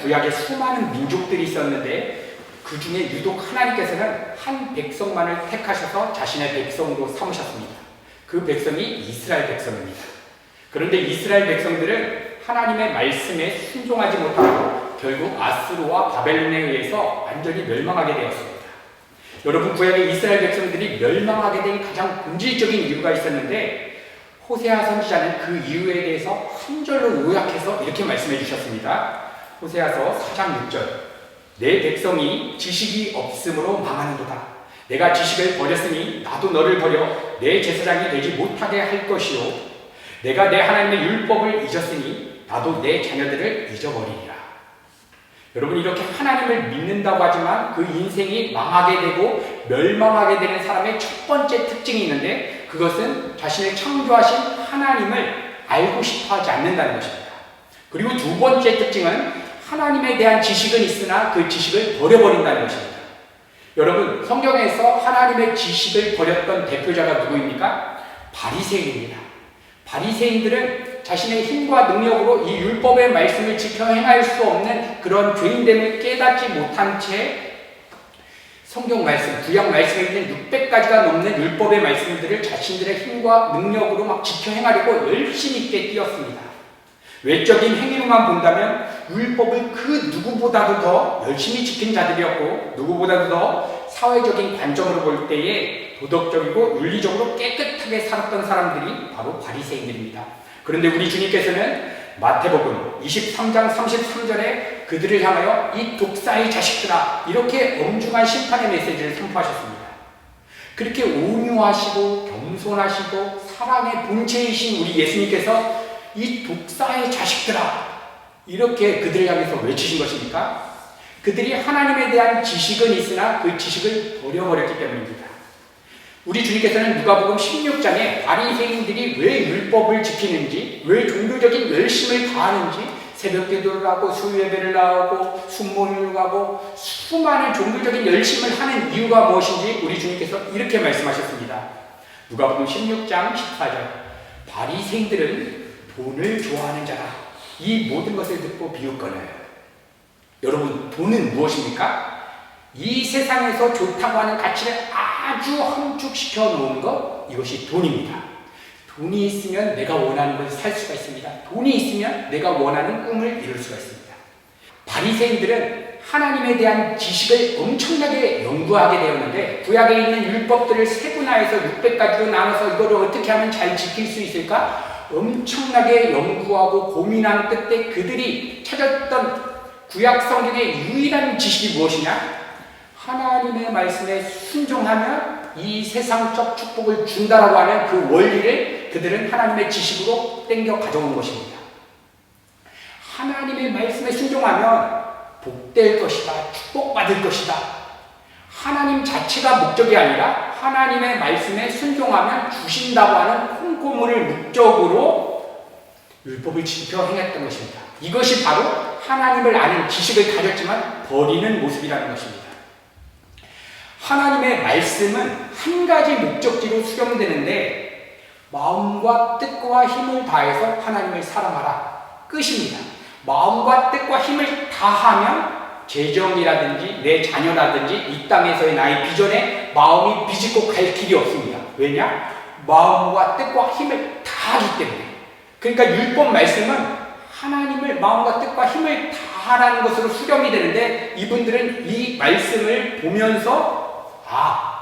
구약에 수많은 민족들이 있었는데 그 중에 유독 하나님께서는 한 백성만을 택하셔서 자신의 백성으로 삼으셨습니다. 그 백성이 이스라엘 백성입니다. 그런데 이스라엘 백성들은 하나님의 말씀에 순종하지 못하고 결국 아수르와 바벨론에 의해서 완전히 멸망하게 되었습니다. 여러분, 구약의 이스라엘 백성들이 멸망하게 된 가장 본질적인 이유가 있었는데 호세아 선지자는 그 이유에 대해서 한 절로 요약해서 이렇게 말씀해 주셨습니다. 호세아서 4장 6절. 내 백성이 지식이 없으므로 망하는도다. 내가 지식을 버렸으니 나도 너를 버려 내 제사장이 되지 못하게 할 것이요. 내가 내 하나님의 율법을 잊었으니 나도 내 자녀들을 잊어버리리라. 여러분, 이렇게 하나님을 믿는다고 하지만 그 인생이 망하게 되고 멸망하게 되는 사람의 첫 번째 특징이 있는데 그것은 자신을 창조하신 하나님을 알고 싶어 하지 않는다는 것입니다. 그리고 두 번째 특징은 하나님에 대한 지식은 있으나 그 지식을 버려버린다는 것입니다. 여러분, 성경에서 하나님의 지식을 버렸던 대표자가 누구입니까? 바리새인입니다. 바리새인들은 자신의 힘과 능력으로 이 율법의 말씀을 지켜 행할 수 없는 그런 죄인됨을 깨닫지 못한 채 성경 말씀, 구약 말씀에 있는 600가지가 넘는 율법의 말씀들을 자신들의 힘과 능력으로 막 지켜 행하려고 열심히 있게 뛰었습니다. 외적인 행위로만 본다면 율법을 그 누구보다도 더 열심히 지킨 자들이었고 누구보다도 더 사회적인 관점으로 볼 때에 도덕적이고 윤리적으로 깨끗하게 살았던 사람들이 바로 바리새인들입니다. 그런데 우리 주님께서는 마태복음 23장 33절에 그들을 향하여 이 독사의 자식들아 이렇게 엄중한 심판의 메시지를 선포하셨습니다. 그렇게 온유하시고 겸손하시고 사랑의 본체이신 우리 예수님께서 이 독사의 자식들아 이렇게 그들을 향해서 외치신 것입니까? 그들이 하나님에 대한 지식은 있으나 그 지식을 버려버렸기 때문입니다. 우리 주님께서는 누가복음 16장에 바리새인들이 왜 율법을 지키는지, 왜 종교적인 열심을 다하는지, 새벽 기도를 하고 수요예배를 나오고 순모를 가고 수많은 종교적인 열심을 하는 이유가 무엇인지 우리 주님께서 이렇게 말씀하셨습니다. 누가복음 16장 14절. 바리새인들은 돈을 좋아하는 자라 이 모든 것을 듣고 비웃거려요. 여러분, 돈은 무엇입니까? 이 세상에서 좋다고 하는 가치를 아주 함축시켜 놓은 것, 이것이 돈입니다. 돈이 있으면 내가 원하는 것을 살 수가 있습니다. 돈이 있으면 내가 원하는 꿈을 이룰 수가 있습니다. 바리새인들은 하나님에 대한 지식을 엄청나게 연구하게 되었는데 구약에 있는 율법들을 세분화해서 600가지로 나눠서 이거를 어떻게 하면 잘 지킬 수 있을까? 엄청나게 연구하고 고민한 끝에 그들이 찾았던 구약 성경의 유일한 지식이 무엇이냐? 하나님의 말씀에 순종하면 이 세상적 축복을 준다라고 하는 그 원리를 그들은 하나님의 지식으로 땡겨 가져온 것입니다. 하나님의 말씀에 순종하면 복될 것이다, 축복받을 것이다. 하나님 자체가 목적이 아니라 하나님의 말씀에 순종하면 주신다고 하는 콩고물을 목적으로 율법을 지켜 행했던 것입니다. 이것이 바로 하나님을 아는 지식을 가졌지만 버리는 모습이라는 것입니다. 하나님의 말씀은 한 가지 목적지로 수렴되는데 마음과 뜻과 힘을 다해서 하나님을 사랑하라 끝입니다. 마음과 뜻과 힘을 다하면 재정이라든지 내 자녀라든지 이 땅에서의 나의 비전에 마음이 비집고 갈 길이 없습니다. 왜냐? 마음과 뜻과 힘을 다하기 때문에. 그러니까 율법 말씀은 하나님을 마음과 뜻과 힘을 다하라는 것으로 수렴이 되는데 이분들은 이 말씀을 보면서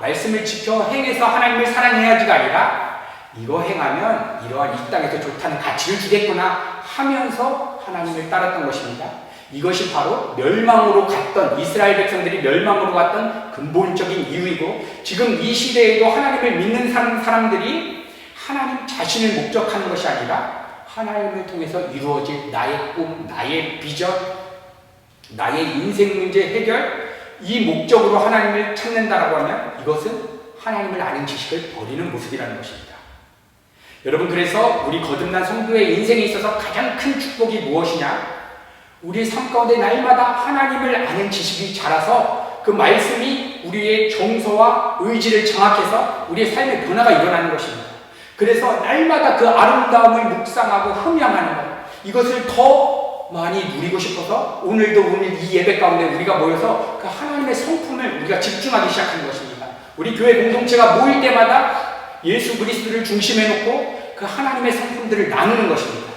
말씀을 지켜 행해서 하나님을 사랑해야지가 아니라 이거 행하면 이러한 이 땅에서 좋다는 가치를 주겠구나 하면서 하나님을 따랐던 것입니다. 이것이 바로 멸망으로 갔던 이스라엘 백성들이 멸망으로 갔던 근본적인 이유이고 지금 이 시대에도 하나님을 믿는 사람들이 하나님 자신을 목적하는 것이 아니라 하나님을 통해서 이루어질 나의 꿈, 나의 비전, 나의 인생 문제 해결 이 목적으로 하나님을 찾는다라고 하면 이것은 하나님을 아는 지식을 버리는 모습이라는 것입니다. 여러분, 그래서 우리 거듭난 성도의 인생에 있어서 가장 큰 축복이 무엇이냐? 우리의 삶 가운데 날마다 하나님을 아는 지식이 자라서 그 말씀이 우리의 정서와 의지를 장악해서 우리의 삶의 변화가 일어나는 것입니다. 그래서 날마다 그 아름다움을 묵상하고 흠양하는 것, 이것을 더 많이 누리고 싶어서 오늘 이 예배 가운데 우리가 모여서 그 하나님의 성품을 우리가 집중하기 시작한 것입니다. 우리 교회 공동체가 모일 때마다 예수 그리스도를 중심에 놓고 그 하나님의 성품들을 나누는 것입니다.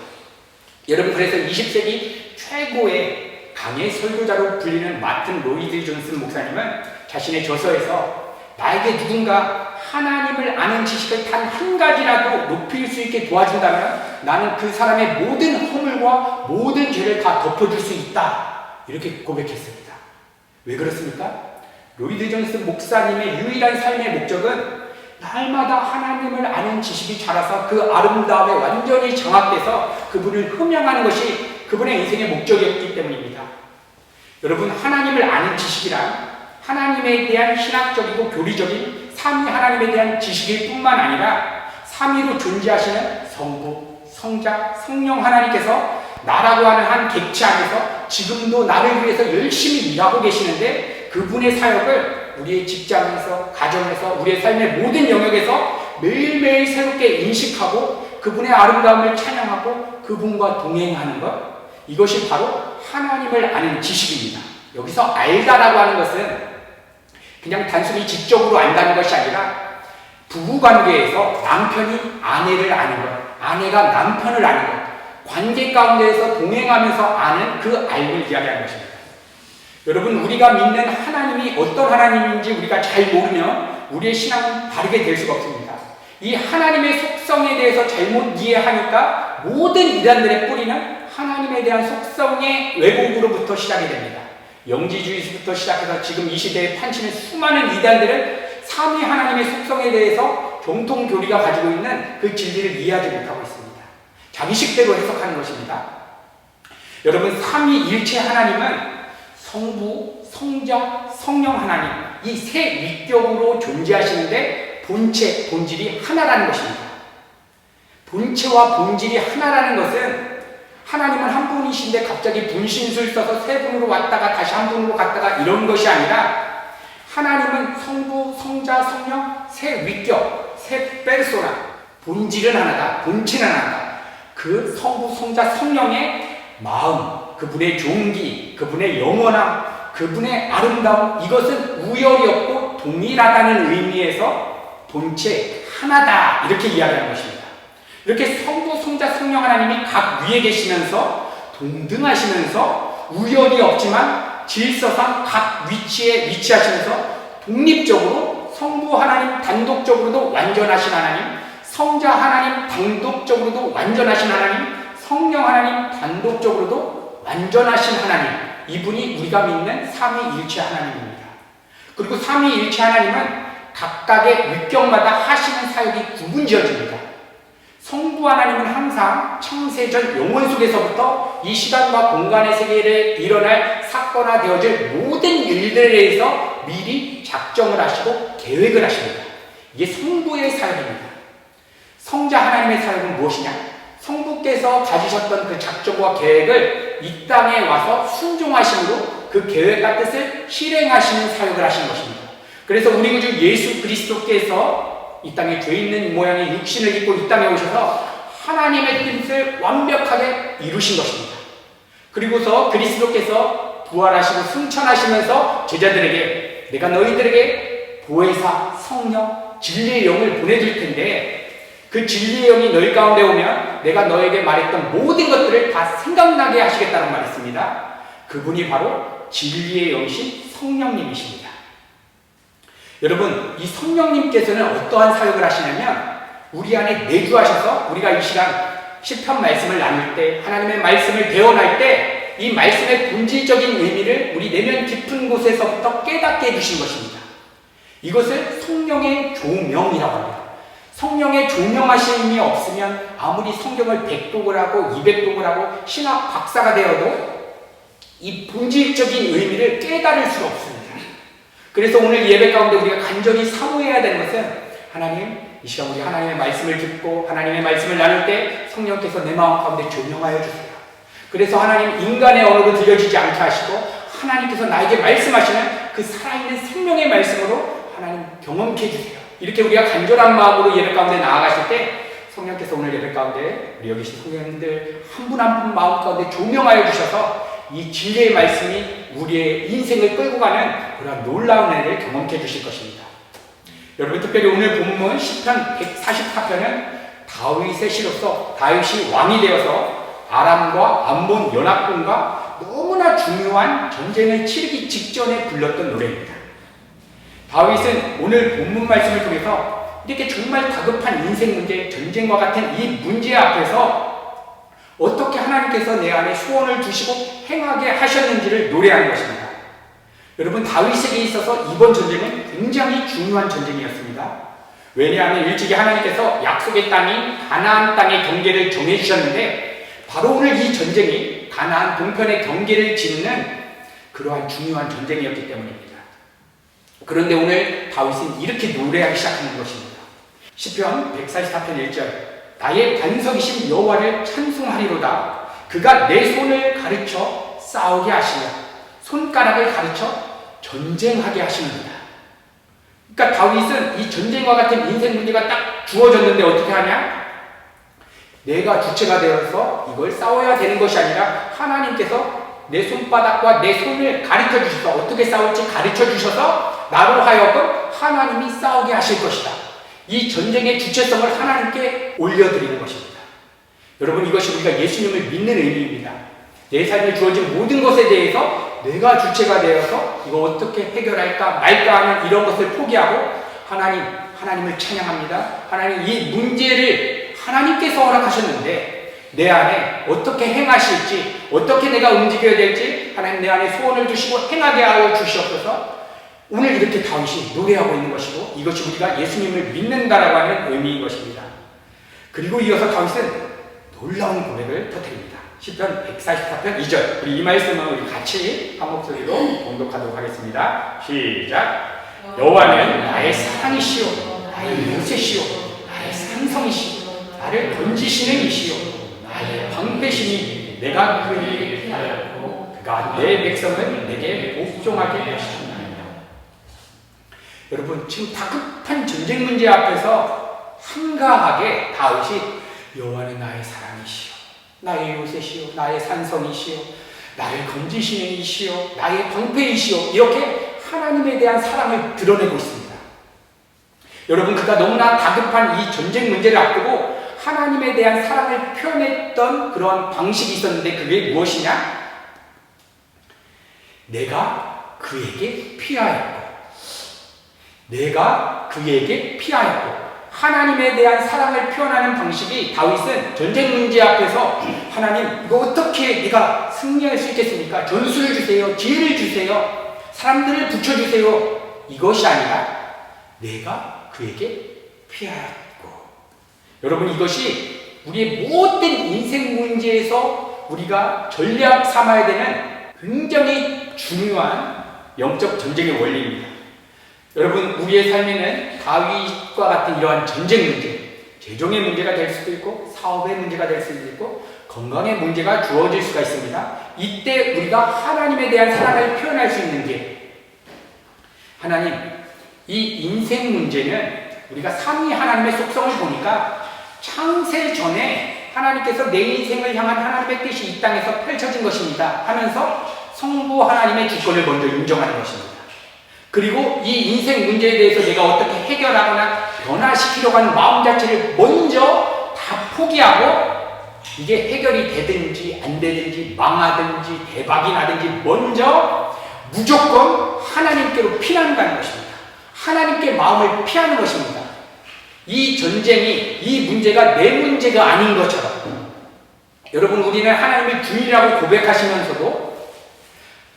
여러분, 그래서 20세기 최고의 강의 설교자로 불리는 마틴 로이드 존슨 목사님은 자신의 저서에서 나에게 누군가 하나님을 아는 지식을 단 한 가지라도 높일 수 있게 도와준다면 나는 그 사람의 모든 허물과 모든 죄를 다 덮어줄 수 있다, 이렇게 고백했습니다. 왜 그렇습니까? 로이드 존슨 목사님의 유일한 삶의 목적은 날마다 하나님을 아는 지식이 자라서 그 아름다움에 완전히 장악돼서 그분을 흠양하는 것이 그분의 인생의 목적이었기 때문입니다. 여러분, 하나님을 아는 지식이란 하나님에 대한 신학적이고 교리적인 삼위 하나님에 대한 지식일 뿐만 아니라 삼위로 존재하시는 성부, 성자, 성령 하나님께서 나라고 하는 한 객체 안에서 지금도 나를 위해서 열심히 일하고 계시는데 그분의 사역을 우리의 직장에서, 가정에서, 우리의 삶의 모든 영역에서 매일매일 새롭게 인식하고 그분의 아름다움을 찬양하고 그분과 동행하는 것, 이것이 바로 하나님을 아는 지식입니다. 여기서 알다라고 하는 것은 그냥 단순히 지적으로 안다는 것이 아니라 부부관계에서 남편이 아내를 아는 것, 아내가 남편을 아는 것, 관계 가운데에서 동행하면서 아는 그 알을 이야기하는 것입니다. 여러분, 우리가 믿는 하나님이 어떤 하나님인지 우리가 잘 모르면 우리의 신앙은 바르게 될 수가 없습니다. 이 하나님의 속성에 대해서 잘못 이해하니까 모든 이단들의 뿌리는 하나님에 대한 속성의 왜곡으로부터 시작이 됩니다. 영지주의부터 시작해서 지금 이 시대에 판치는 수많은 이단들은 삼위 하나님의 속성에 대해서 정통 교리가 가지고 있는 그 진리를 이해하지 못하고 있습니다. 자기식대로 해석하는 것입니다. 여러분, 삼위일체 하나님은 성부, 성자, 성령 하나님, 이 세 위격으로 존재하시는데 본체, 본질이 하나라는 것입니다. 본체와 본질이 하나라는 것은 하나님은 한 분이신데 갑자기 분신술 써서 세 분으로 왔다가 다시 한 분으로 갔다가 이런 것이 아니라 하나님은 성부, 성자, 성령, 세 위격, 세 페르소나, 본질은 하나다, 본체는 하나다. 그 성부, 성자, 성령의 마음, 그분의 종기, 그분의 영원함, 그분의 아름다움, 이것은 우열이 없고 동일하다는 의미에서 본체 하나다, 이렇게 이야기하는 것입니다. 이렇게 성부, 성자, 성령 하나님이 각 위에 계시면서 동등하시면서 우열이 없지만 질서상 각 위치에 위치하시면서 독립적으로 성부 하나님 단독적으로도 완전하신 하나님, 성자 하나님 단독적으로도 완전하신 하나님, 성령 하나님 단독적으로도 완전하신 하나님, 이분이 우리가 믿는 삼위일체 하나님입니다. 그리고 삼위일체 하나님은 각각의 위격마다 하시는 사역이 구분지어집니다. 성부 하나님은 항상 창세전 영원 속에서부터 이 시간과 공간의 세계에 일어날 사건화 되어질 모든 일들에 대해서 미리 작정을 하시고 계획을 하십니다. 이게 성부의 사역입니다. 성자 하나님의 사역은 무엇이냐? 성부께서 가지셨던 그 작정과 계획을 이 땅에 와서 순종하심으로 그 계획과 뜻을 실행하시는 사역을 하시는 것입니다. 그래서 우리 구주 예수 그리스도께서 이 땅에 죄 있는 모양의 육신을 입고 이 땅에 오셔서 하나님의 뜻을 완벽하게 이루신 것입니다. 그리고서 그리스도께서 부활하시고 승천하시면서 제자들에게 내가 너희들에게 보혜사, 성령, 진리의 영을 보내줄 텐데 그 진리의 영이 너희 가운데 오면 내가 너에게 말했던 모든 것들을 다 생각나게 하시겠다는 말했습니다. 그분이 바로 진리의 영이신 성령님이십니다. 여러분, 이 성령님께서는 어떠한 사역을 하시냐면 우리 안에 내주하셔서 우리가 이 시간 시편 말씀을 나눌 때, 하나님의 말씀을 대언할 때 이 말씀의 본질적인 의미를 우리 내면 깊은 곳에서부터 깨닫게 해주신 것입니다. 이것을 성령의 조명이라고 합니다. 성령의 조명하심이 없으면 아무리 성경을 100독을 하고 200독을 하고 신학 박사가 되어도 이 본질적인 의미를 깨달을 수가 없습니다. 그래서 오늘 예배 가운데 우리가 간절히 사모해야 되는 것은 하나님, 이 시간 우리 하나님의 말씀을 듣고 하나님의 말씀을 나눌 때 성령께서 내 마음 가운데 조명하여 주세요. 그래서 하나님, 인간의 언어로 들려지지 않게 하시고 하나님께서 나에게 말씀하시는 그 살아있는 생명의 말씀으로 하나님 경험케 해주세요. 이렇게 우리가 간절한 마음으로 예배 가운데 나아가실 때 성령께서 오늘 예배 가운데 우리 여기 계신 성령님들 한 분 한 분 마음 가운데 조명하여 주셔서 이 진리의 말씀이 우리의 인생을 끌고 가는 그런 놀라운 은혜를 경험케 해주실 것입니다. 여러분, 특별히 오늘 본문 시편 144편은 다윗의 시로서 다윗이 왕이 되어서 아람과 암몬 연합군과 너무나 중요한 전쟁을 치르기 직전에 불렀던 노래입니다. 다윗은 오늘 본문 말씀을 통해서 이렇게 정말 다급한 인생 문제, 전쟁과 같은 이 문제 앞에서 어떻게 하나님께서 내 안에 소원을 두시고 행하게 하셨는지를 노래하는 것입니다. 여러분, 다윗에게 있어서 이번 전쟁은 굉장히 중요한 전쟁이었습니다. 왜냐하면 일찍이 하나님께서 약속의 땅인 가나안 땅의 경계를 정해주셨는데 바로 오늘 이 전쟁이 가나안 동편의 경계를 짓는 그러한 중요한 전쟁이었기 때문입니다. 그런데 오늘 다윗은 이렇게 노래하기 시작하는 것입니다. 시편 144편 1절, 나의 반석이신 여호와를 찬송하리로다. 그가 내 손을 가르쳐 싸우게 하시며 손가락을 가르쳐 전쟁하게 하시는구나. 그러니까 다윗은 이 전쟁과 같은 인생 문제가 딱 주어졌는데 어떻게 하냐? 내가 주체가 되어서 이걸 싸워야 되는 것이 아니라 하나님께서 내 손바닥과 내 손을 가르쳐 주셔서 어떻게 싸울지 가르쳐 주셔서 나로 하여금 하나님이 싸우게 하실 것이다. 이 전쟁의 주체성을 하나님께 올려드리는 것입니다. 여러분, 이것이 우리가 예수님을 믿는 의미입니다. 내 삶에 주어진 모든 것에 대해서 내가 주체가 되어서 이거 어떻게 해결할까 말까 하는 이런 것을 포기하고 하나님을 찬양합니다. 하나님, 이 문제를 하나님께서 허락하셨는데 내 안에 어떻게 행하실지, 어떻게 내가 움직여야 될지 하나님 내 안에 소원을 두시고 행하게 하여 주시옵소서. 오늘 이렇게 다윗이 노래하고 있는 것이고 이것이 우리가 예수님을 믿는다라고 하는 의미인 것입니다. 그리고 이어서 다윗은 놀라운 고백을 터뜨립니다. 시편 144편 2절, 우리 이 말씀은 우리 같이 한 목소리로 봉독하도록 하겠습니다. 시작. 여호와는 나의 사랑이시오, 나의 요새시오, 나의 산성이시오, 나를 건지시는 이시오, 나의 방패시니 내가 그에게 피하였고 그가 내 백성을 내게 복종하게 하시나이다. 여러분, 지금 다급한 전쟁 문제 앞에서 한가하게 다윗이 여호와는 나의 사랑이시오, 나의 요새시오, 나의 산성이시오, 나를 건지시는 이시오, 나의 방패이시오, 이렇게 하나님에 대한 사랑을 드러내고 있습니다. 여러분, 그가 너무나 다급한 이 전쟁 문제를 앞두고 하나님에 대한 사랑을 표현했던 그런 방식이 있었는데 그게 무엇이냐? 내가 그에게 피하였고, 내가 그에게 피하였고, 하나님에 대한 사랑을 표현하는 방식이 다윗은 전쟁 문제 앞에서 하나님, 이거 어떻게 내가 승리할 수 있겠습니까? 전술을 주세요, 지혜를 주세요, 사람들을 붙여주세요, 이것이 아니라 내가 그에게 피하였고. 여러분, 이것이 우리의 모든 인생 문제에서 우리가 전략 삼아야 되는 굉장히 중요한 영적 전쟁의 원리입니다. 여러분, 우리의 삶에는 다윗과 같은 이러한 전쟁 문제, 재정의 문제가 될 수도 있고 사업의 문제가 될 수도 있고 건강의 문제가 주어질 수가 있습니다. 이때 우리가 하나님에 대한 사랑을 표현할 수 있는 게, 하나님, 이 인생 문제는 우리가 삼위 하나님의 속성을 보니까 창세 전에 하나님께서 내 인생을 향한 하나님의 뜻이 이 땅에서 펼쳐진 것입니다 하면서 성부 하나님의 주권을 먼저 인정하는 것입니다. 그리고 이 인생 문제에 대해서 내가 어떻게 해결하거나 변화시키려고 하는 마음 자체를 먼저 다 포기하고 이게 해결이 되든지 안 되든지 망하든지 대박이 나든지 먼저 무조건 하나님께로 피난가는 것입니다. 하나님께 마음을 피하는 것입니다. 이 전쟁이, 이 문제가 내 문제가 아닌 것처럼, 여러분, 우리는 하나님을 주인이라고 고백하시면서도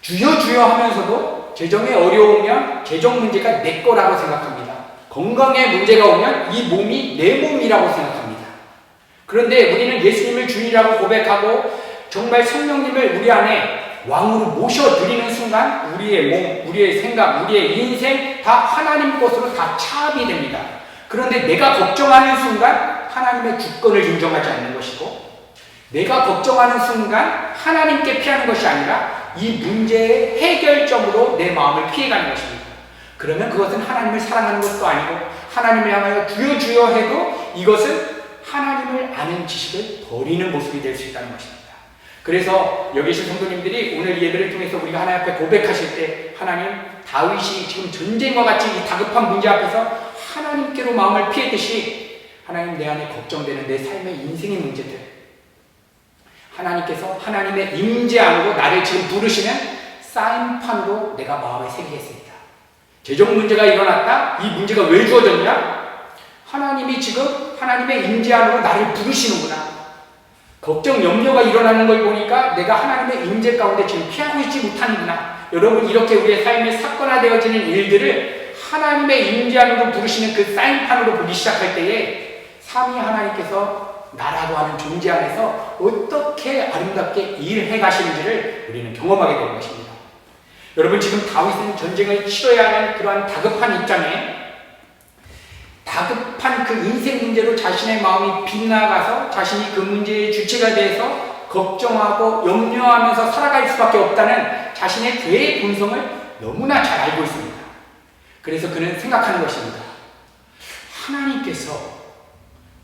주여 주여 하면서도 재정에 어려우면 재정 문제가 내 거라고 생각합니다. 건강에 문제가 오면 이 몸이 내 몸이라고 생각합니다. 그런데 우리는 예수님을 주인이라고 고백하고 정말 성령님을 우리 안에 왕으로 모셔드리는 순간 우리의 몸, 우리의 생각, 우리의 인생 다 하나님 것으로 다 차압이 됩니다. 그런데 내가 걱정하는 순간 하나님의 주권을 인정하지 않는 것이고, 내가 걱정하는 순간 하나님께 피하는 것이 아니라 이 문제의 해결점으로 내 마음을 피해가는 것입니다. 그러면 그것은 하나님을 사랑하는 것도 아니고 하나님을 향하여 주여 주여 해도 이것은 하나님을 아는 지식을 버리는 모습이 될 수 있다는 것입니다. 그래서 여기 계신 성도님들이 오늘 예배를 통해서 우리가 하나님 앞에 고백하실 때 하나님, 다윗이 지금 전쟁과 같이 이 다급한 문제 앞에서 하나님께로 마음을 피했듯이 하나님, 내 안에 걱정되는 내 삶의 인생의 문제들, 하나님께서 하나님의 임재 안으로 나를 지금 부르시는 사인판으로 내가 마음에 새기겠습니다. 재정 문제가 일어났다? 이 문제가 왜 주어졌냐? 하나님이 지금 하나님의 임재 안으로 나를 부르시는구나. 걱정, 염려가 일어나는 걸 보니까 내가 하나님의 임재 가운데 지금 피하고 있지 못하는구나. 여러분, 이렇게 우리의 삶에 사건화되어지는 일들을 하나님의 임재 안으로 부르시는 그 사인판으로 보기 시작할 때에 삼위 하나님께서 나라고 하는 존재 안에서 어떻게 아름답게 일해 가시는지를 우리는 경험하게 되는 것입니다. 여러분, 지금 다윗은 전쟁을 치러야 하는 그러한 다급한 입장에 다급한 그 인생 문제로 자신의 마음이 빗나가서 자신이 그 문제의 주체가 돼서 걱정하고 염려하면서 살아갈 수밖에 없다는 자신의 죄의 본성을 너무나 잘 알고 있습니다. 그래서 그는 생각하는 것입니다. 하나님께서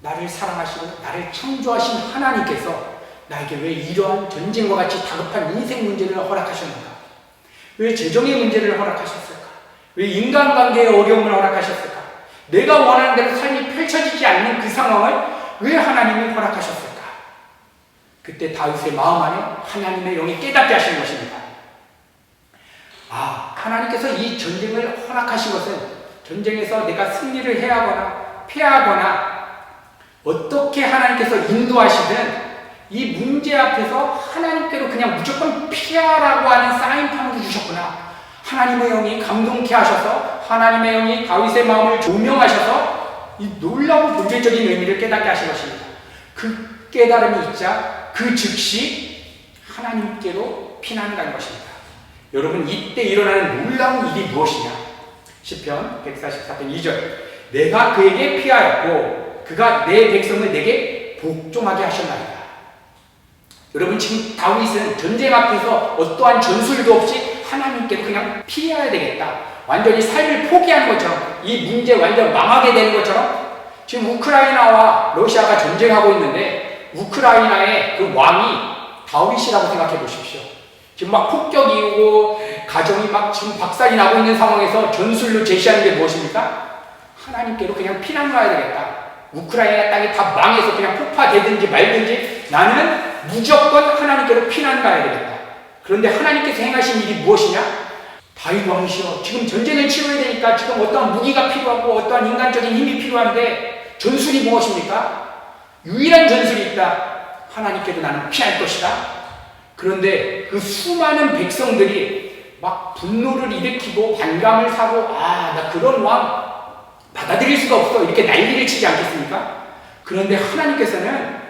나를 사랑하시고 나를 창조하신 하나님께서 나에게 왜 이러한 전쟁과 같이 다급한 인생 문제를 허락하셨는가? 왜 재정의 문제를 허락하셨을까? 왜 인간관계의 어려움을 허락하셨을까? 내가 원하는 대로 삶이 펼쳐지지 않는 그 상황을 왜 하나님이 허락하셨을까? 그때 다윗의 마음 안에 하나님의 영이 깨닫게 하시는 것입니다. 하나님께서 이 전쟁을 허락하신 것은 전쟁에서 내가 승리를 해야 하거나 패하거나 어떻게 하나님께서 인도하시든 이 문제 앞에서 하나님께로 그냥 무조건 피하라고 하는 사인판으로 주셨구나. 하나님의 영이 감동케 하셔서 하나님의 영이 다윗의 마음을 조명하셔서 이 놀라운 본질적인 의미를 깨닫게 하신 것입니다. 그 깨달음이 있자 그 즉시 하나님께로 피난을 간 것입니다. 여러분, 이때 일어나는 놀라운 일이 무엇이냐? 시편 144편 2절, 내가 그에게 피하였고 그가 내 백성을 내게 복종하게 하셨나이다. 여러분, 지금 다윗은 전쟁 앞에서 어떠한 전술도 없이 하나님께 그냥 피해야 되겠다, 완전히 삶을 포기하는 것처럼, 이 문제 완전 망하게 되는 것처럼, 지금 우크라이나와 러시아가 전쟁하고 있는데 우크라이나의 그 왕이 다윗이라고 생각해 보십시오. 지금 막 폭격이 오고 가정이 막 지금 박살이 나고 있는 상황에서 전술로 제시하는 게 무엇입니까? 하나님께로 그냥 피난 가야 되겠다. 우크라이나 땅이 다 망해서 그냥 폭파되든지 말든지 나는 무조건 하나님께로 피난 가야 되겠다. 그런데 하나님께서 행하신 일이 무엇이냐? 다윗 왕이시여, 지금 전쟁을 치러야 되니까 지금 어떠한 무기가 필요하고 어떠한 인간적인 힘이 필요한데 전술이 무엇입니까? 유일한 전술이 있다. 하나님께로 나는 피할 것이다. 그런데 그 수많은 백성들이 막 분노를 일으키고 반감을 사고, 나 그런 왕 받아들일 수가 없어, 이렇게 난리를 치지 않겠습니까? 그런데 하나님께서는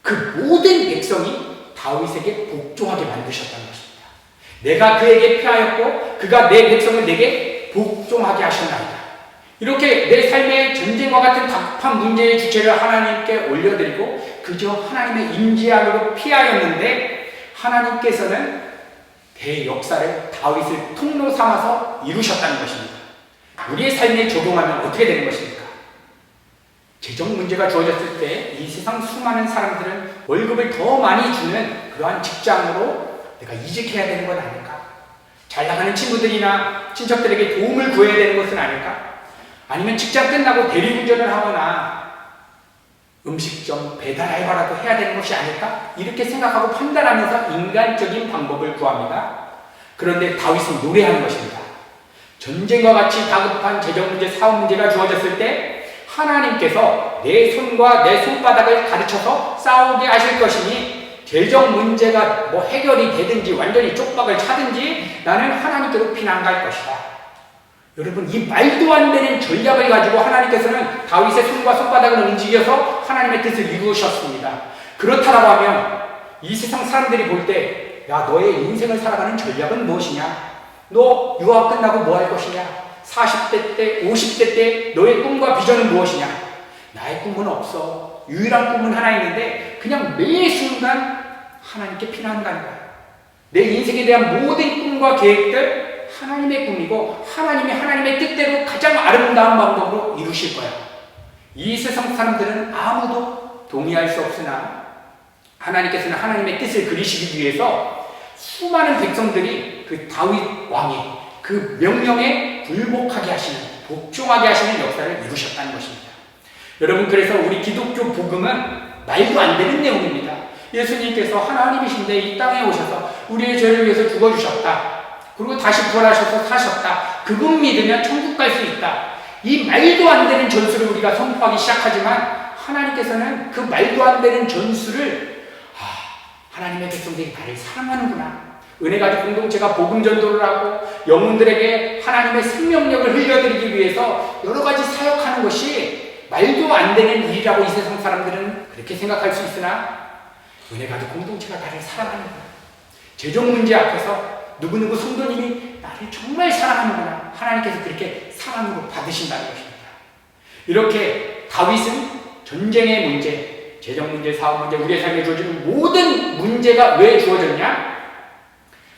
그 모든 백성이 다윗에게 복종하게 만드셨다는 것입니다. 내가 그에게 피하였고 그가 내 백성을 내게 복종하게 하셨나이다. 이렇게 내 삶의 전쟁과 같은 답답한 문제의 주체를 하나님께 올려드리고 그저 하나님의 임재 안으로 피하였는데, 하나님께서는 대역사를 다윗을 통로 삼아서 이루셨다는 것입니다. 우리의 삶에 적용하면 어떻게 되는 것입니까? 재정 문제가 주어졌을 때 이 세상 수많은 사람들은 월급을 더 많이 주는 그러한 직장으로 내가 이직해야 되는 건 아닐까? 잘 나가는 친구들이나 친척들에게 도움을 구해야 되는 것은 아닐까? 아니면 직장 끝나고 대리운전을 하거나 음식점 배달 알바라도 해야 되는 것이 아닐까? 이렇게 생각하고 판단하면서 인간적인 방법을 구합니다. 그런데 다윗은 노래하는 것입니다. 전쟁과 같이 다급한 재정 문제, 사업 문제가 주어졌을 때 하나님께서 내 손과 내 손바닥을 가르쳐서 싸우게 하실 것이니 재정 문제가 뭐 해결이 되든지 완전히 쪽박을 차든지 나는 하나님께로 피난 갈 것이다. 여러분, 이 말도 안 되는 전략을 가지고 하나님께서는 다윗의 손과 손바닥을 움직여서 하나님의 뜻을 이루셨습니다. 그렇다라고 하면 이 세상 사람들이 볼 때, 야, 너의 인생을 살아가는 전략은 무엇이냐? 너 유학 끝나고 뭐 할 것이냐? 40대 때, 50대 때 너의 꿈과 비전은 무엇이냐? 나의 꿈은 없어. 유일한 꿈은 하나 있는데 그냥 매 순간 하나님께 피난가는 거야. 내 인생에 대한 모든 꿈과 계획들 하나님의 꿈이고 하나님이 하나님의 뜻대로 가장 아름다운 방법으로 이루실 거야. 이 세상 사람들은 아무도 동의할 수 없으나 하나님께서는 하나님의 뜻을 그리시기 위해서 수많은 백성들이 그 다윗 왕의 그 명령에 굴복하게 하시는, 복종하게 하시는 역사를 이루셨다는 것입니다. 여러분, 그래서 우리 기독교 복음은 말도 안 되는 내용입니다. 예수님께서 하나님이신데 이 땅에 오셔서 우리의 죄를 위해서 죽어주셨다. 그리고 다시 부활하셔서 사셨다. 그분 믿으면 천국 갈 수 있다. 이 말도 안 되는 전수를 우리가 선포하기 시작하지만 하나님께서는 그 말도 안 되는 전수를 하나님의 백성들이 나를 사랑하는구나. 은혜 가족 공동체가 복음 전도를 하고 영혼들에게 하나님의 생명력을 흘려드리기 위해서 여러 가지 사역하는 것이 말도 안 되는 일이라고 이 세상 사람들은 그렇게 생각할 수 있으나 은혜 가족 공동체가 나를 사랑하는구나. 재정 문제 앞에서 누구누구 성도님이 나를 정말 사랑하는구나. 하나님께서 그렇게 사랑으로 받으신다는 것입니다. 이렇게 다윗은 전쟁의 문제, 재정 문제, 사업 문제, 우리의 삶에 주어지는 모든 문제가 왜 주어졌냐?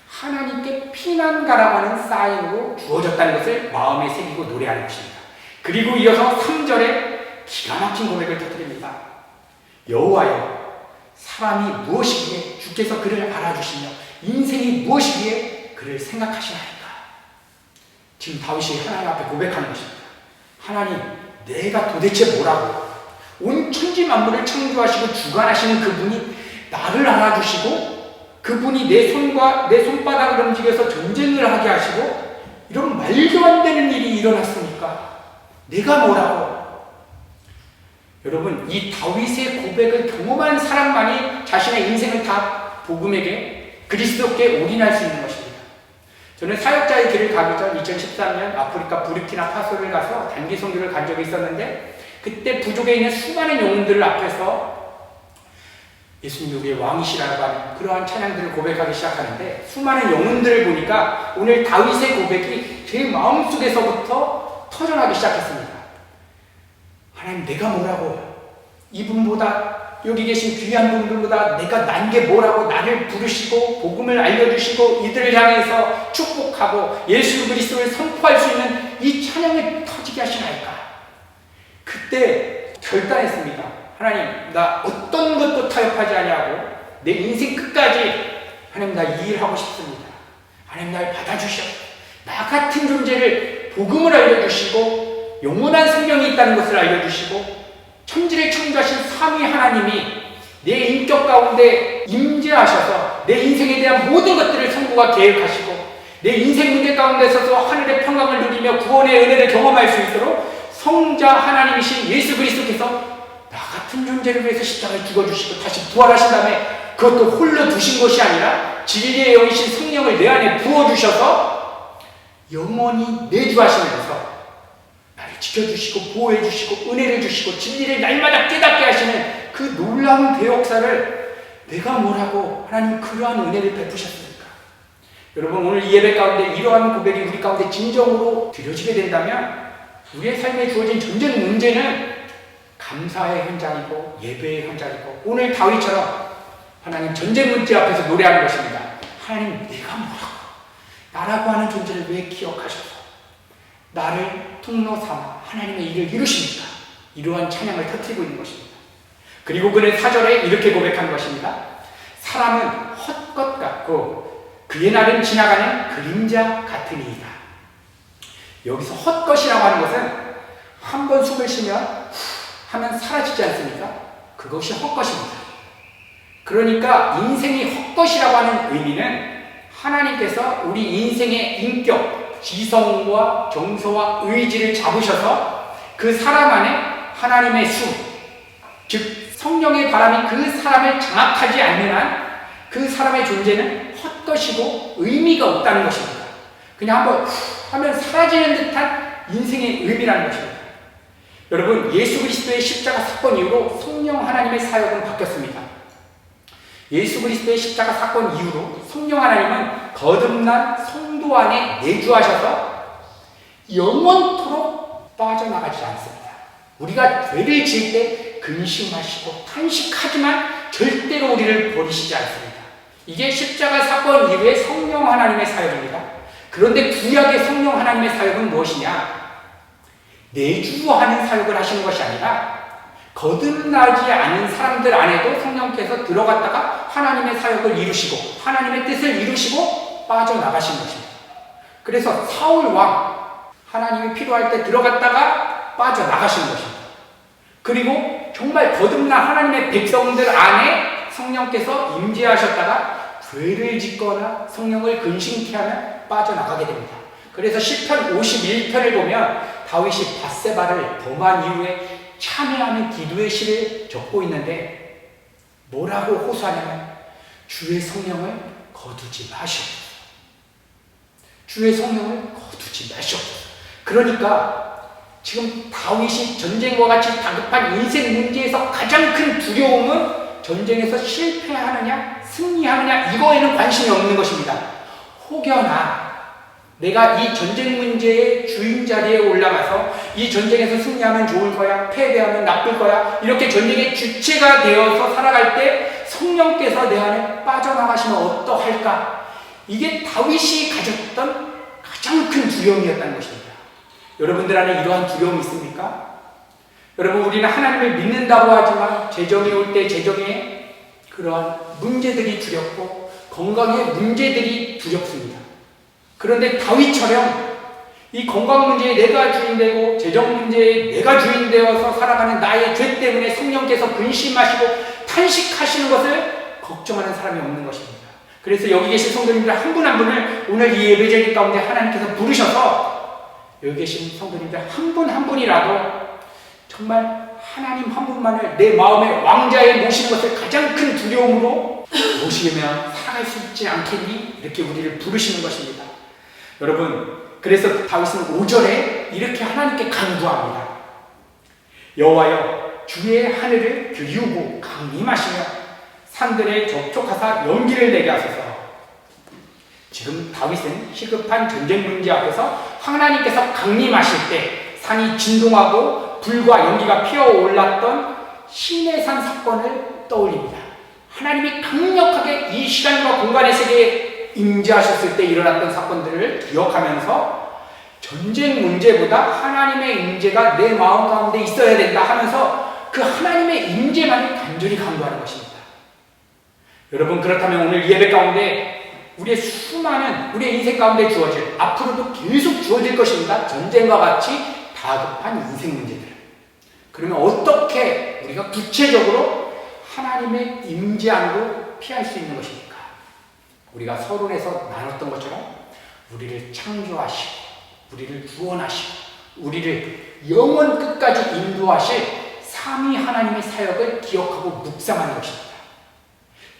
하나님께 피난가라고 하는 사인으로 주어졌다는 것을 마음에 새기고 노래하는 것입니다. 그리고 이어서 3절에 기가 막힌 고백을 터뜨립니다. 여호와여, 사람이 무엇이기에 주께서 그를 알아주시며 인생이 무엇이기에 그를 생각하시나이까. 지금 다윗이 하나님 앞에 고백하는 것입니다. 하나님, 내가 도대체 뭐라고? 온 천지 만물을 창조하시고 주관하시는 그분이 나를 알아주시고 그분이 내 손과 내 손바닥을 움직여서 전쟁을 하게 하시고 이런 말도 안 되는 일이 일어났으니까 내가 뭐라고? 여러분, 이 다윗의 고백을 경험한 사람만이 자신의 인생을 다 복음에게, 그리스도께 올인할 수 있는 것입니다. 저는 사역자의 길을 가기 전 2013년 아프리카 부르키나파소를 가서 단기 선교를 간 적이 있었는데 그때 부족에 있는 수많은 영혼들 앞에서 예수님이 우리의 왕이시라고 하는 그러한 찬양들을 고백하기 시작하는데 수많은 영혼들을 보니까 오늘 다윗의 고백이 제 마음속에서부터 터져나기 시작했습니다. 하나님, 내가 뭐라고? 이분보다, 여기 계신 귀한 분들보다 내가 난 게 뭐라고 나를 부르시고 복음을 알려주시고 이들을 향해서 축복하고 예수 그리스도를 선포할 수 있는 이 찬양을 터지게 하시나이까. 그때 결단했습니다. 하나님, 나 어떤 것도 타협하지 아니하고 내 인생 끝까지 하나님, 나 이 일 하고 싶습니다. 하나님, 날 받아주셔. 나 같은 존재를 복음을 알려주시고 영원한 생명이 있다는 것을 알려주시고 천지를 창조하신 삼위 하나님이 내 인격 가운데 임재하셔서 내 인생에 대한 모든 것들을 성부가 계획하시고 내 인생 문제 가운데 서서 하늘의 평강을 누리며 구원의 은혜를 경험할 수 있도록 성자 하나님이신 예수 그리스도께서 나 같은 존재를 위해서 십자가에 죽어주시고 다시 부활하신 다음에 그것도 홀로 두신 것이 아니라 진리의 영이신 성령을 내 안에 부어주셔서 영원히 내주하시면서 나를 지켜주시고 보호해주시고 은혜를 주시고 진리를 날마다 깨닫게 하시는 그 놀라운 대역사를 내가 뭐라고 하나님 그러한 은혜를 베푸셨습니까? 여러분, 오늘 이 예배 가운데 이러한 고백이 우리 가운데 진정으로 드려지게 된다면 우리의 삶에 주어진 전쟁 문제는 감사의 현장이고 예배의 현장이고 오늘 다윗처럼 하나님 전쟁 문제 앞에서 노래하는 것입니다. 하나님, 내가 뭐라고? 나라고 하는 존재를 왜 기억하셔서 나를 통로 삼아 하나님의 일을 이루십니까? 이러한 찬양을 터뜨리고 있는 것입니다. 그리고 그는 4절에 이렇게 고백한 것입니다. 사람은 헛것 같고 그의 날은 지나가는 그림자 같으니이다. 여기서 헛것이라고 하는 것은 한 번 숨을 쉬면 하면 사라지지 않습니까? 그것이 헛것입니다. 그러니까 인생이 헛것이라고 하는 의미는 하나님께서 우리 인생의 인격, 지성과 정서와 의지를 잡으셔서 그 사람 안에 하나님의 수, 즉 성령의 바람이 그 사람을 장악하지 않는 한 그 사람의 존재는 헛것이고 의미가 없다는 것입니다. 그냥 한번 하면 사라지는 듯한 인생의 의미라는 것입니다. 여러분, 예수 그리스도의 십자가 사건 이후로 성령 하나님의 사역은 바뀌었습니다. 예수 그리스도의 십자가 사건 이후로 성령 하나님은 거듭난 성도 안에 내주하셔서 영원토록 빠져나가지 않습니다. 우리가 죄를 지을 때 근심하시고 탄식하지만 절대로 우리를 버리시지 않습니다. 이게 십자가 사건 이후의 성령 하나님의 사역입니다. 그런데 구약의 성령 하나님의 사역은 무엇이냐? 내주하는 사역을 하시는 것이 아니라 거듭나지 않은 사람들 안에도 성령께서 들어갔다가 하나님의 사역을 이루시고 하나님의 뜻을 이루시고 빠져나가시는 것입니다. 그래서 사울 왕, 하나님이 필요할 때 들어갔다가 빠져나가시는 것입니다. 그리고 정말 거듭난 하나님의 백성들 안에 성령께서 임재하셨다가 죄를 짓거나 성령을 근심케 하면 빠져나가게 됩니다. 그래서 시편 51편을 보면 다윗이 밧세바를 범한 이후에 참회하는 기도의 시를 적고 있는데 뭐라고 호소하냐면 주의 성령을 거두지 마시옵소서. 주의 성령을 거두지 마시옵소서. 그러니까 지금 다윗이 전쟁과 같이 다급한 인생 문제에서 가장 큰 두려움은 전쟁에서 실패하느냐 승리하느냐 이거에는 관심이 없는 것입니다. 혹여나 내가 이 전쟁 문제의 주인 자리에 올라가서 이 전쟁에서 승리하면 좋을 거야, 패배하면 나쁠 거야, 이렇게 전쟁의 주체가 되어서 살아갈 때 성령께서 내 안에 빠져나가시면 어떠할까? 이게 다윗이 가졌던 가장 큰 두려움이었다는 것입니다. 여러분들 안에 이러한 두려움이 있습니까? 여러분, 우리는 하나님을 믿는다고 하지만 재정이 올 때 재정에 그러한 문제들이 두렵고 건강의 문제들이 두렵습니다. 그런데 다윗처럼 이 건강 문제에 내가 주인되고 재정 문제에 내가 주인되어서 살아가는 나의 죄 때문에 성령께서 근심하시고 탄식하시는 것을 걱정하는 사람이 없는 것입니다. 그래서 여기 계신 성도님들 한 분 한 분을 오늘 이 예배제일 가운데 하나님께서 부르셔서 여기 계신 성도님들 한 분 한 분이라도 정말 하나님 한 분만을 내 마음의 왕자에 모시는 것을 가장 큰 두려움으로 모시면 살아갈 수 있지 않겠니? 이렇게 우리를 부르시는 것입니다. 여러분, 그래서 다윗은 5절에 이렇게 하나님께 간구합니다. 여호와여, 주의 하늘을 그리우고 강림하시며 산들에 접촉하사 연기를 내게 하소서. 지금 다윗은 시급한 전쟁 문제 앞에서 하나님께서 강림하실 때 산이 진동하고 불과 연기가 피어올랐던 시내산 사건을 떠올립니다. 하나님이 강력하게 이 시간과 공간의 세계에 임재하셨을 때 일어났던 사건들을 기억하면서 전쟁 문제보다 하나님의 임재가 내 마음 가운데 있어야 된다 하면서 그 하나님의 임재만을 간절히 강구하는 것입니다. 여러분, 그렇다면 오늘 예배 가운데 우리의 수많은 우리의 인생 가운데 주어질, 앞으로도 계속 주어질 것입니다. 전쟁과 같이 다급한 인생 문제들. 그러면 어떻게 우리가 구체적으로 하나님의 임재함으로 피할 수 있는 것입니까? 우리가 서론에서 나눴던 것처럼 우리를 창조하시고 우리를 구원하시고 우리를 영원 끝까지 인도하실 삼위 하나님의 사역을 기억하고 묵상하는 것입니다.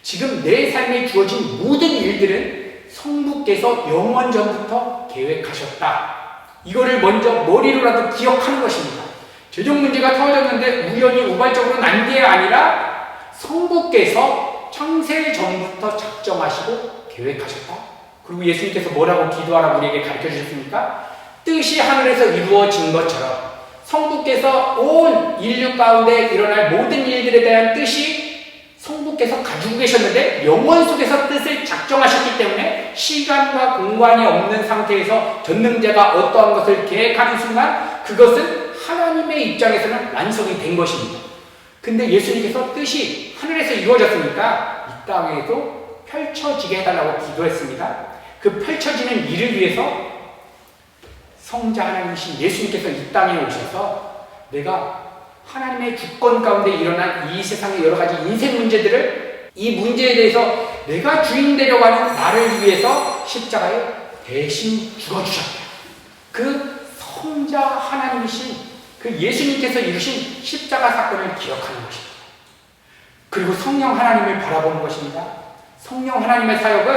지금 내 삶에 주어진 모든 일들은 성부께서 영원 전부터 계획하셨다. 이거를 먼저 머리로라도 기억하는 것입니다. 재정 문제가 터졌는데 우연히 우발적으로 난 게 아니라 성부께서 창세 전부터 작정하시고 계획하셨다. 그리고 예수님께서 뭐라고 기도하라고 우리에게 가르쳐 주셨습니까? 뜻이 하늘에서 이루어진 것처럼 성부께서 온 인류 가운데 일어날 모든 일들에 대한 뜻이 성부께서 가지고 계셨는데 영원 속에서 뜻을 작정하셨기 때문에 시간과 공간이 없는 상태에서 전능자가 어떠한 것을 계획하는 순간 그것은 하나님의 입장에서는 완성이 된 것입니다. 근데 예수님께서 뜻이 하늘에서 이루어졌으니까 이 땅에도 펼쳐지게 해달라고 기도했습니다. 그 펼쳐지는 일을 위해서 성자 하나님이신 예수님께서 이 땅에 오셔서 내가 하나님의 주권 가운데 일어난 이 세상의 여러 가지 인생 문제들을 이 문제에 대해서 내가 주인 되려고 하는 나를 위해서 십자가에 대신 죽어주셨다. 그 성자 하나님이신 그 예수님께서 이루신 십자가 사건을 기억하는 것입니다. 그리고 성령 하나님을 바라보는 것입니다. 성령 하나님의 사역은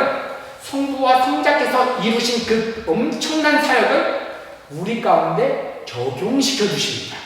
성부와 성자께서 이루신 그 엄청난 사역을 우리 가운데 적용시켜 주십니다.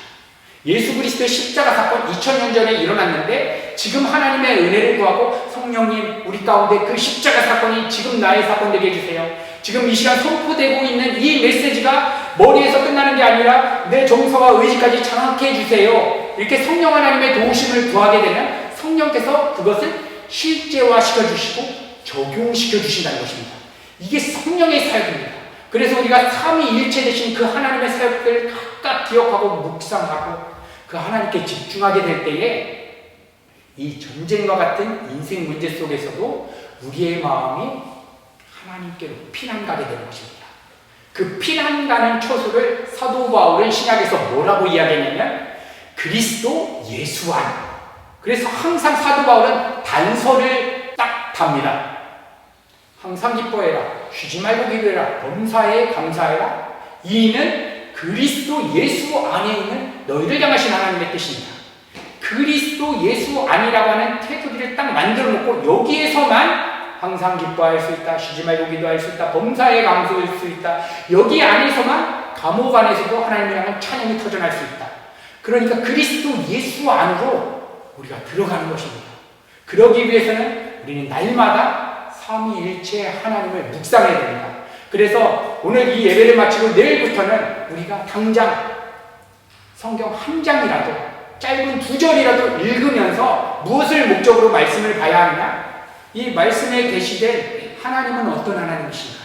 예수 그리스도의 십자가 사건 2000년 전에 일어났는데 지금 하나님의 은혜를 구하고 성령님 우리 가운데 그 십자가 사건이 지금 나의 사건 되게 해주세요. 지금 이 시간 선포되고 있는 이 메시지가 머리에서 끝나는 게 아니라 내 정서와 의지까지 장악해 해주세요. 이렇게 성령 하나님의 도우심을 구하게 되면 성령께서 그것을 실제화시켜 주시고 적용시켜 주신다는 것입니다. 이게 성령의 사역입니다. 그래서 우리가 삼위일체 되신 그 하나님의 사역을 각각 기억하고 묵상하고 그 하나님께 집중하게 될 때에 이 전쟁과 같은 인생 문제 속에서도 우리의 마음이 하나님께로 피난가게 되는 것입니다. 그 피난가는 초소를 사도 바울은 신약에서 뭐라고 이야기했냐면 그리스도 예수 안. 그래서 항상 사도 바울은 단서를 딱 답니다. 항상 기뻐해라. 쉬지 말고 기도해라. 범사에 감사해라. 이는 그리스도 예수 안에 있는 너희를 향하신 하나님의 뜻입니다. 그리스도 예수 안이라고 하는 테두리를 딱 만들어 놓고 여기에서만 항상 기뻐할 수 있다. 쉬지 말고 기도할 수 있다. 범사에 감사할 수 있다. 여기 안에서만 감옥 안에서도 하나님을 향한 찬양이 터져날 수 있다. 그러니까 그리스도 예수 안으로 우리가 들어가는 것입니다. 그러기 위해서는 우리는 날마다 삼위일체 하나님을 묵상해야 됩니다. 그래서 오늘 이 예배를 마치고 내일부터는 우리가 당장 성경 한 장이라도 짧은 2절이라도 읽으면서 무엇을 목적으로 말씀을 봐야 하느냐? 이 말씀에 계시된 하나님은 어떤 하나님이신가?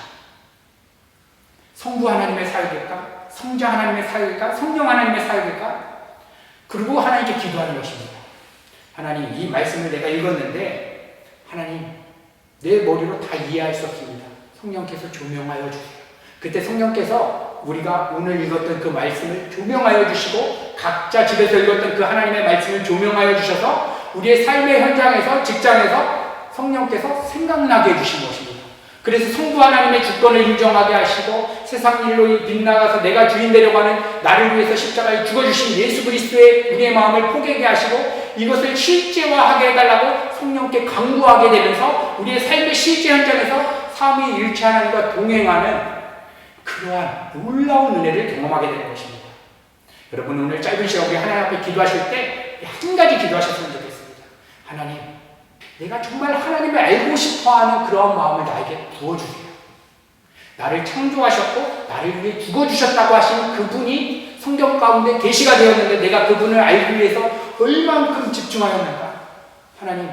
성부 하나님의 사역일까? 성자 하나님의 사역일까? 성령 하나님의 사역일까? 그리고 하나님께 기도하는 것입니다. 하나님, 이 말씀을 내가 읽었는데 하나님, 내 머리로 다 이해할 수 없습니다. 성령께서 조명하여 주세요. 그때 성령께서 우리가 오늘 읽었던 그 말씀을 조명하여 주시고 각자 집에서 읽었던 그 하나님의 말씀을 조명하여 주셔서 우리의 삶의 현장에서, 직장에서 성령께서 생각나게 해주신 것입니다. 그래서 성부 하나님의 주권을 인정하게 하시고 세상 일로 빗나가서 내가 주인 되려고 하는 나를 위해서 십자가에 죽어주신 예수 그리스도의 우리의 마음을 포개게 하시고 이것을 실제화하게 해달라고 성령께 강구하게 되면서 우리의 삶의 실제 현장에서 삼위일체 하나님과 동행하는 그러한 놀라운 은혜를 경험하게 되는 것입니다. 여러분, 오늘 짧은 시간 우리 하나님 앞에 기도하실 때 한 가지 기도하셨으면 좋겠습니다. 하나님, 내가 정말 하나님을 알고 싶어하는 그러한 마음을 나에게 부어주세요. 나를 창조하셨고 나를 위해 죽어주셨다고 하신 그분이 성경 가운데 계시가 되었는데 내가 그분을 알기 위해서 얼만큼 집중하였는가? 하나님,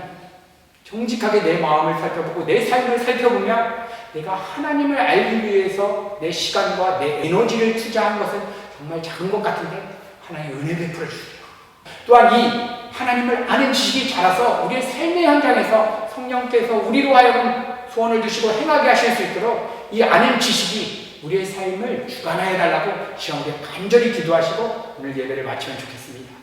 정직하게 내 마음을 살펴보고 내 삶을 살펴보면 내가 하나님을 알기 위해서 내 시간과 내 에너지를 투자한 것은 정말 작은 것 같은데 하나님 은혜 베풀어 주세요. 또한 이 하나님을 아는 지식이 자라서 우리의 삶의 현장에서 성령께서 우리로 하여금 소원을 주시고 행하게 하실 수 있도록 이 아는 지식이 우리의 삶을 주관하여 달라고 시험에 간절히 기도하시고 오늘 예배를 마치면 좋겠습니다.